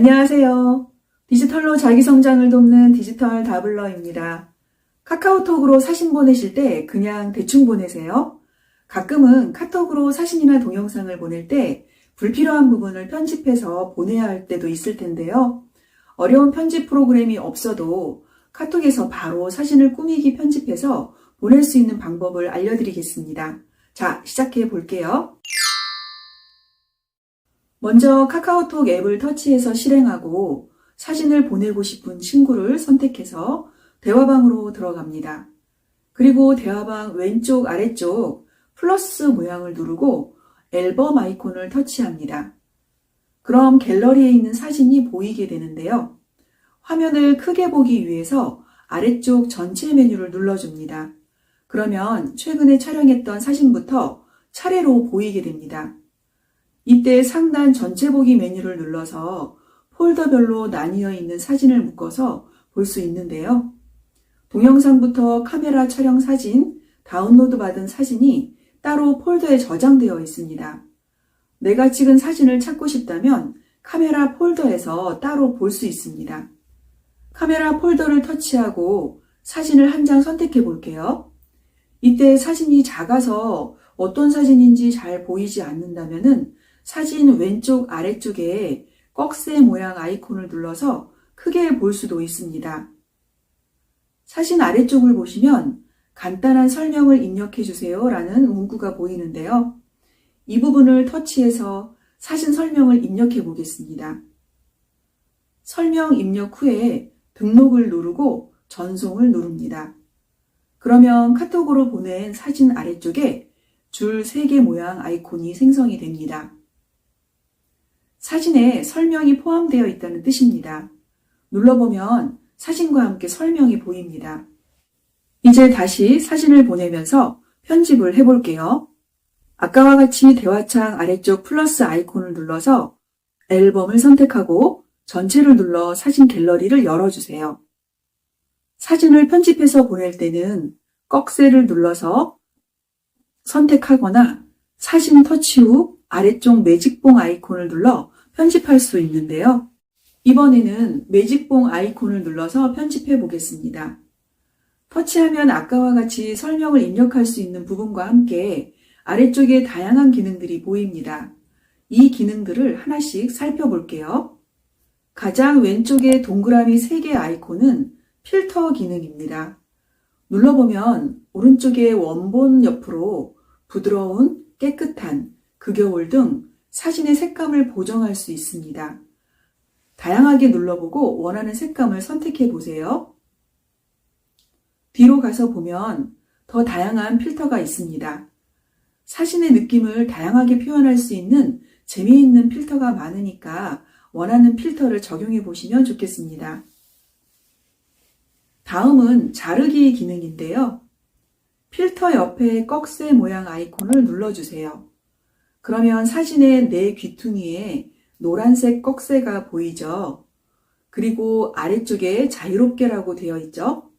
안녕하세요. 디지털로 자기 성장을 돕는 디지털 다블러입니다. 카카오톡으로 사진 보내실 때 그냥 대충 보내세요. 가끔은 카톡으로 사진이나 동영상을 보낼 때 불필요한 부분을 편집해서 보내야 할 때도 있을 텐데요. 어려운 편집 프로그램이 없어도 카톡에서 바로 사진을 꾸미기 편집해서 보낼 수 있는 방법을 알려드리겠습니다. 자, 시작해 볼게요. 먼저 카카오톡 앱을 터치해서 실행하고 사진을 보내고 싶은 친구를 선택해서 대화방으로 들어갑니다. 그리고 대화방 왼쪽 아래쪽 플러스 모양을 누르고 앨범 아이콘을 터치합니다. 그럼 갤러리에 있는 사진이 보이게 되는데요. 화면을 크게 보기 위해서 아래쪽 전체 메뉴를 눌러줍니다. 그러면 최근에 촬영했던 사진부터 차례로 보이게 됩니다. 이때 상단 전체 보기 메뉴를 눌러서 폴더별로 나뉘어 있는 사진을 묶어서 볼 수 있는데요. 동영상부터 카메라 촬영 사진, 다운로드 받은 사진이 따로 폴더에 저장되어 있습니다. 내가 찍은 사진을 찾고 싶다면 카메라 폴더에서 따로 볼 수 있습니다. 카메라 폴더를 터치하고 사진을 한 장 선택해 볼게요. 이때 사진이 작아서 어떤 사진인지 잘 보이지 않는다면 사진 왼쪽 아래쪽에 꺽쇠 모양 아이콘을 눌러서 크게 볼 수도 있습니다. 사진 아래쪽을 보시면 간단한 설명을 입력해 주세요 라는 문구가 보이는데요. 이 부분을 터치해서 사진 설명을 입력해 보겠습니다. 설명 입력 후에 등록을 누르고 전송을 누릅니다. 그러면 카톡으로 보낸 사진 아래쪽에 줄 3개 모양 아이콘이 생성이 됩니다. 사진에 설명이 포함되어 있다는 뜻입니다. 눌러보면 사진과 함께 설명이 보입니다. 이제 다시 사진을 보내면서 편집을 해볼게요. 아까와 같이 대화창 아래쪽 플러스 아이콘을 눌러서 앨범을 선택하고 전체를 눌러 사진 갤러리를 열어주세요. 사진을 편집해서 보낼 때는 꺽쇠를 눌러서 선택하거나 사진 터치 후 아래쪽 매직봉 아이콘을 눌러 편집할 수 있는데요. 이번에는 매직봉 아이콘을 눌러서 편집해 보겠습니다. 터치하면 아까와 같이 설명을 입력할 수 있는 부분과 함께 아래쪽에 다양한 기능들이 보입니다. 이 기능들을 하나씩 살펴볼게요. 가장 왼쪽에 동그라미 3개 아이콘은 필터 기능입니다. 눌러보면 오른쪽에 원본 옆으로 부드러운, 깨끗한, 극여울 등 사진의 색감을 보정할 수 있습니다. 다양하게 눌러보고 원하는 색감을 선택해 보세요. 뒤로 가서 보면 더 다양한 필터가 있습니다. 사진의 느낌을 다양하게 표현할 수 있는 재미있는 필터가 많으니까 원하는 필터를 적용해 보시면 좋겠습니다. 다음은 자르기 기능인데요. 필터 옆에 꺽쇠 모양 아이콘을 눌러주세요. 그러면 사진의 내 귀퉁이에 노란색 꺽쇠가 보이죠? 그리고 아래쪽에 자유롭게라고 되어 있죠?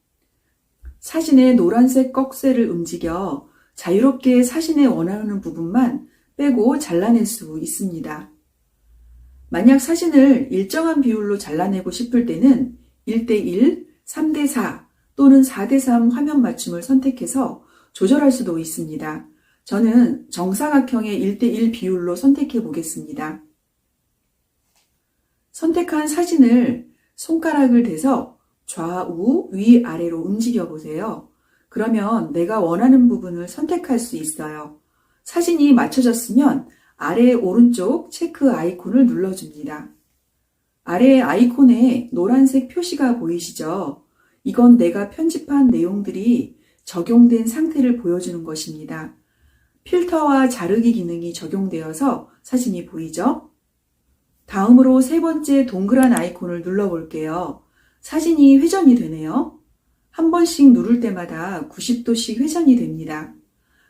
사진의 노란색 꺽쇠를 움직여 자유롭게 사진에 원하는 부분만 빼고 잘라낼 수 있습니다. 만약 사진을 일정한 비율로 잘라내고 싶을 때는 1:1, 3:4 또는 4:3 화면 맞춤을 선택해서 조절할 수도 있습니다. 저는 정사각형의 1:1 비율로 선택해 보겠습니다. 선택한 사진을 손가락을 대서 좌우, 위, 아래로 움직여 보세요. 그러면 내가 원하는 부분을 선택할 수 있어요. 사진이 맞춰졌으면 아래 오른쪽 체크 아이콘을 눌러줍니다. 아래 아이콘에 노란색 표시가 보이시죠? 이건 내가 편집한 내용들이 적용된 상태를 보여주는 것입니다. 필터와 자르기 기능이 적용되어서 사진이 보이죠? 다음으로 3번째 동그란 아이콘을 눌러볼게요. 사진이 회전이 되네요. 한 번씩 누를 때마다 90도씩 회전이 됩니다.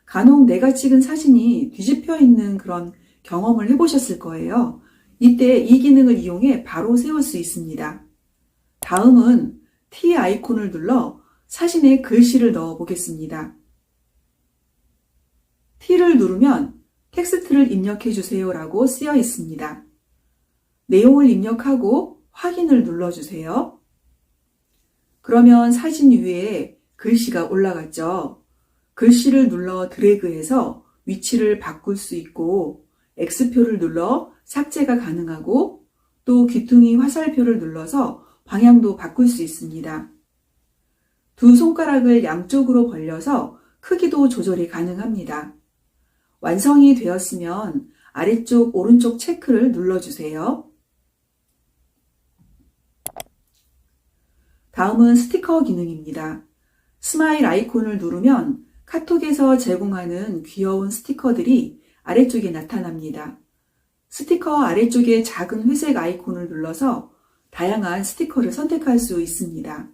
간혹 내가 찍은 사진이 뒤집혀 있는 그런 경험을 해보셨을 거예요. 이때 이 기능을 이용해 바로 세울 수 있습니다. 다음은 T 아이콘을 눌러 사진에 글씨를 넣어 보겠습니다. T를 누르면 텍스트를 입력해 주세요 라고 쓰여 있습니다. 내용을 입력하고 확인을 눌러주세요. 그러면 사진 위에 글씨가 올라갔죠. 글씨를 눌러 드래그해서 위치를 바꿀 수 있고 X표를 눌러 삭제가 가능하고 또 귀퉁이 화살표를 눌러서 방향도 바꿀 수 있습니다. 두 손가락을 양쪽으로 벌려서 크기도 조절이 가능합니다. 완성이 되었으면 아래쪽 오른쪽 체크를 눌러주세요. 다음은 스티커 기능입니다. 스마일 아이콘을 누르면 카톡에서 제공하는 귀여운 스티커들이 아래쪽에 나타납니다. 스티커 아래쪽에 작은 회색 아이콘을 눌러서 다양한 스티커를 선택할 수 있습니다.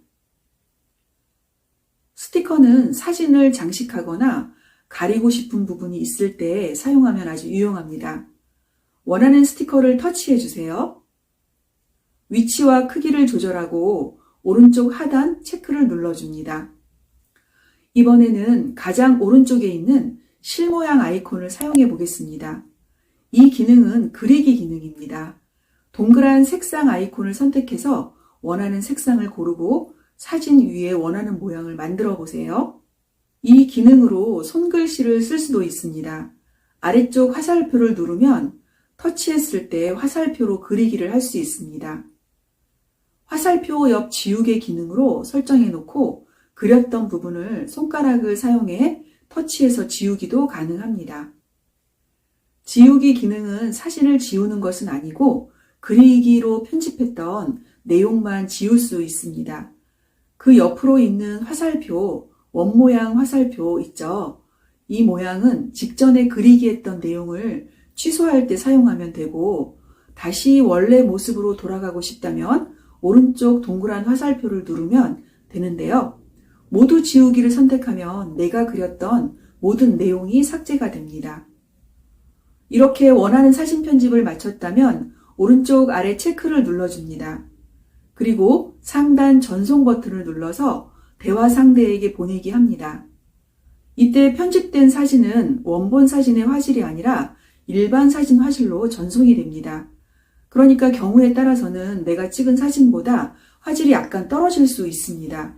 스티커는 사진을 장식하거나 가리고 싶은 부분이 있을 때 사용하면 아주 유용합니다. 원하는 스티커를 터치해 주세요. 위치와 크기를 조절하고 오른쪽 하단 체크를 눌러줍니다. 이번에는 가장 오른쪽에 있는 실 모양 아이콘을 사용해 보겠습니다. 이 기능은 그리기 기능입니다. 동그란 색상 아이콘을 선택해서 원하는 색상을 고르고 사진 위에 원하는 모양을 만들어 보세요. 이 기능으로 손글씨를 쓸 수도 있습니다. 아래쪽 화살표를 누르면 터치했을 때 화살표로 그리기를 할 수 있습니다. 화살표 옆 지우개 기능으로 설정해 놓고 그렸던 부분을 손가락을 사용해 터치해서 지우기도 가능합니다. 지우기 기능은 사진을 지우는 것은 아니고 그리기로 편집했던 내용만 지울 수 있습니다. 그 옆으로 있는 화살표, 원모양 화살표 있죠? 이 모양은 직전에 그리기 했던 내용을 취소할 때 사용하면 되고 다시 원래 모습으로 돌아가고 싶다면 오른쪽 동그란 화살표를 누르면 되는데요. 모두 지우기를 선택하면 내가 그렸던 모든 내용이 삭제가 됩니다. 이렇게 원하는 사진 편집을 마쳤다면 오른쪽 아래 체크를 눌러줍니다. 그리고 상단 전송 버튼을 눌러서 대화 상대에게 보내기 합니다. 이때 편집된 사진은 원본 사진의 화질이 아니라 일반 사진 화질로 전송이 됩니다. 그러니까 경우에 따라서는 내가 찍은 사진보다 화질이 약간 떨어질 수 있습니다.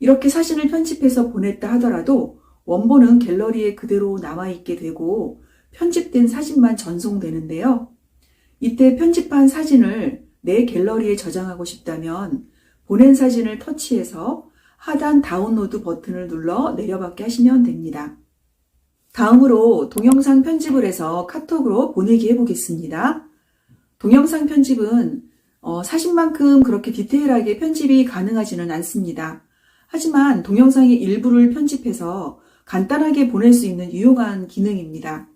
이렇게 사진을 편집해서 보냈다 하더라도 원본은 갤러리에 그대로 남아있게 되고 편집된 사진만 전송되는데요. 이때 편집한 사진을 내 갤러리에 저장하고 싶다면 보낸 사진을 터치해서 하단 다운로드 버튼을 눌러 내려받게 하시면 됩니다. 다음으로 동영상 편집을 해서 카톡으로 보내기 해보겠습니다. 동영상 편집은 사진만큼 그렇게 디테일하게 편집이 가능하지는 않습니다. 하지만 동영상의 일부를 편집해서 간단하게 보낼 수 있는 유용한 기능입니다.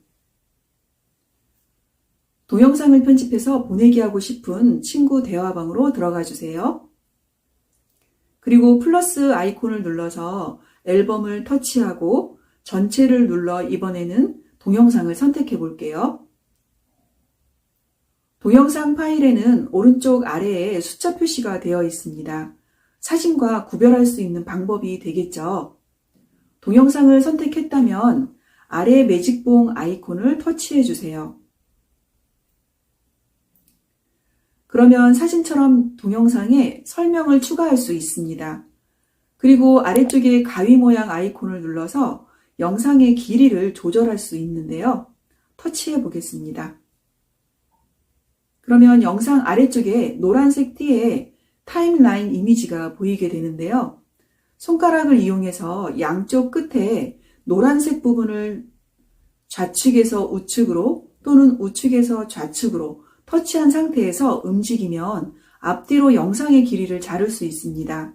동영상을 편집해서 보내기 하고 싶은 친구 대화방으로 들어가 주세요. 그리고 플러스 아이콘을 눌러서 앨범을 터치하고 전체를 눌러 이번에는 동영상을 선택해 볼게요. 동영상 파일에는 오른쪽 아래에 숫자 표시가 되어 있습니다. 사진과 구별할 수 있는 방법이 되겠죠. 동영상을 선택했다면 아래 매직봉 아이콘을 터치해 주세요. 그러면 사진처럼 동영상에 설명을 추가할 수 있습니다. 그리고 아래쪽에 가위 모양 아이콘을 눌러서 영상의 길이를 조절할 수 있는데요. 터치해 보겠습니다. 그러면 영상 아래쪽에 노란색 띠에 타임라인 이미지가 보이게 되는데요. 손가락을 이용해서 양쪽 끝에 노란색 부분을 좌측에서 우측으로 또는 우측에서 좌측으로 터치한 상태에서 움직이면 앞뒤로 영상의 길이를 자를 수 있습니다.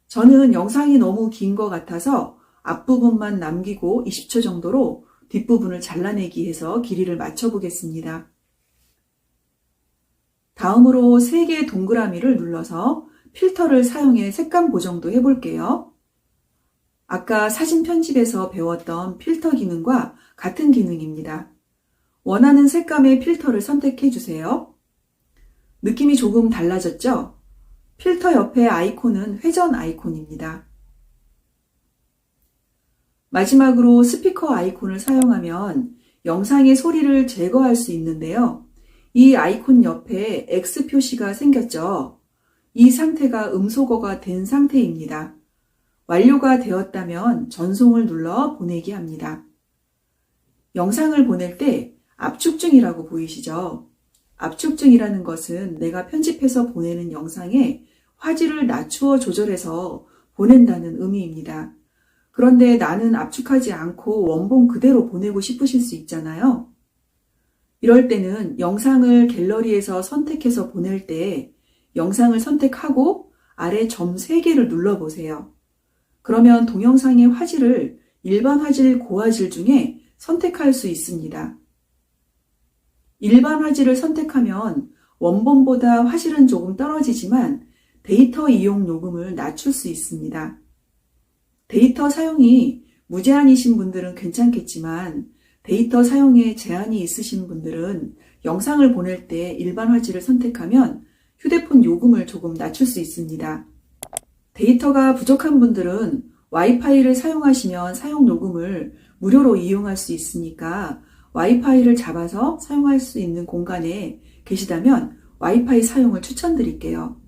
저는 영상이 너무 긴 것 같아서 앞부분만 남기고 20초 정도로 뒷부분을 잘라내기 해서 길이를 맞춰보겠습니다. 다음으로 3개의 동그라미를 눌러서 필터를 사용해 색감 보정도 해볼게요. 아까 사진 편집에서 배웠던 필터 기능과 같은 기능입니다. 원하는 색감의 필터를 선택해 주세요. 느낌이 조금 달라졌죠? 필터 옆에 아이콘은 회전 아이콘입니다. 마지막으로 스피커 아이콘을 사용하면 영상의 소리를 제거할 수 있는데요. 이 아이콘 옆에 X 표시가 생겼죠. 이 상태가 음소거가 된 상태입니다. 완료가 되었다면 전송을 눌러 보내기 합니다. 영상을 보낼 때 압축중이라고 보이시죠? 압축중이라는 것은 내가 편집해서 보내는 영상에 화질을 낮추어 조절해서 보낸다는 의미입니다. 그런데 나는 압축하지 않고 원본 그대로 보내고 싶으실 수 있잖아요. 이럴 때는 영상을 갤러리에서 선택해서 보낼 때 영상을 선택하고 아래 점 3개를 눌러보세요. 그러면 동영상의 화질을 일반 화질, 고화질 중에 선택할 수 있습니다. 일반 화질을 선택하면 원본보다 화질은 조금 떨어지지만 데이터 이용 요금을 낮출 수 있습니다. 데이터 사용이 무제한이신 분들은 괜찮겠지만 데이터 사용에 제한이 있으신 분들은 영상을 보낼 때 일반 화질을 선택하면 휴대폰 요금을 조금 낮출 수 있습니다. 데이터가 부족한 분들은 와이파이를 사용하시면 사용 요금을 무료로 이용할 수 있으니까 와이파이를 잡아서 사용할 수 있는 공간에 계시다면 와이파이 사용을 추천드릴게요.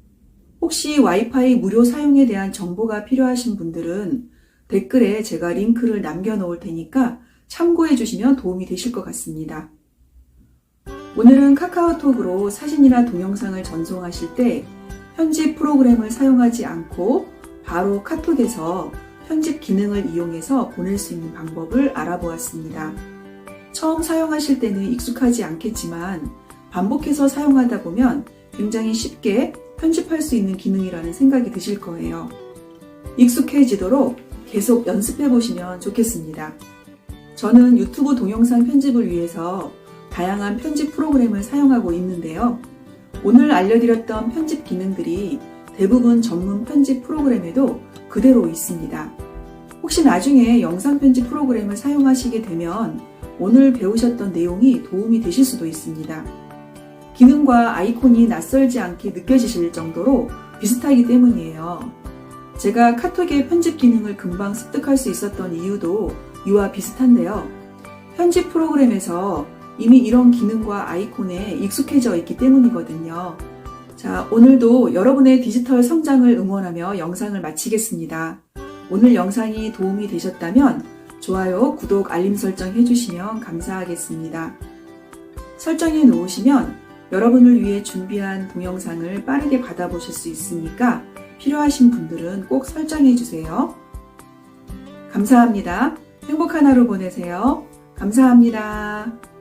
혹시 와이파이 무료 사용에 대한 정보가 필요하신 분들은 댓글에 제가 링크를 남겨놓을 테니까 참고해 주시면 도움이 되실 것 같습니다. 오늘은 카카오톡으로 사진이나 동영상을 전송하실 때 편집 프로그램을 사용하지 않고 바로 카톡에서 편집 기능을 이용해서 보낼 수 있는 방법을 알아보았습니다. 처음 사용하실 때는 익숙하지 않겠지만 반복해서 사용하다 보면 굉장히 쉽게 편집할 수 있는 기능이라는 생각이 드실 거예요. 익숙해지도록 계속 연습해 보시면 좋겠습니다. 저는 유튜브 동영상 편집을 위해서 다양한 편집 프로그램을 사용하고 있는데요. 오늘 알려드렸던 편집 기능들이 대부분 전문 편집 프로그램에도 그대로 있습니다. 혹시 나중에 영상 편집 프로그램을 사용하시게 되면 오늘 배우셨던 내용이 도움이 되실 수도 있습니다. 기능과 아이콘이 낯설지 않게 느껴지실 정도로 비슷하기 때문이에요. 제가 카톡의 편집 기능을 금방 습득할 수 있었던 이유도 이와 비슷한데요. 편집 프로그램에서 이미 이런 기능과 아이콘에 익숙해져 있기 때문이거든요. 자, 오늘도 여러분의 디지털 성장을 응원하며 영상을 마치겠습니다. 오늘 영상이 도움이 되셨다면 좋아요, 구독, 알림 설정 해주시면 감사하겠습니다. 설정해 놓으시면 여러분을 위해 준비한 동영상을 빠르게 받아보실 수 있으니까 필요하신 분들은 꼭 설정해 주세요. 감사합니다. 행복한 하루 보내세요. 감사합니다.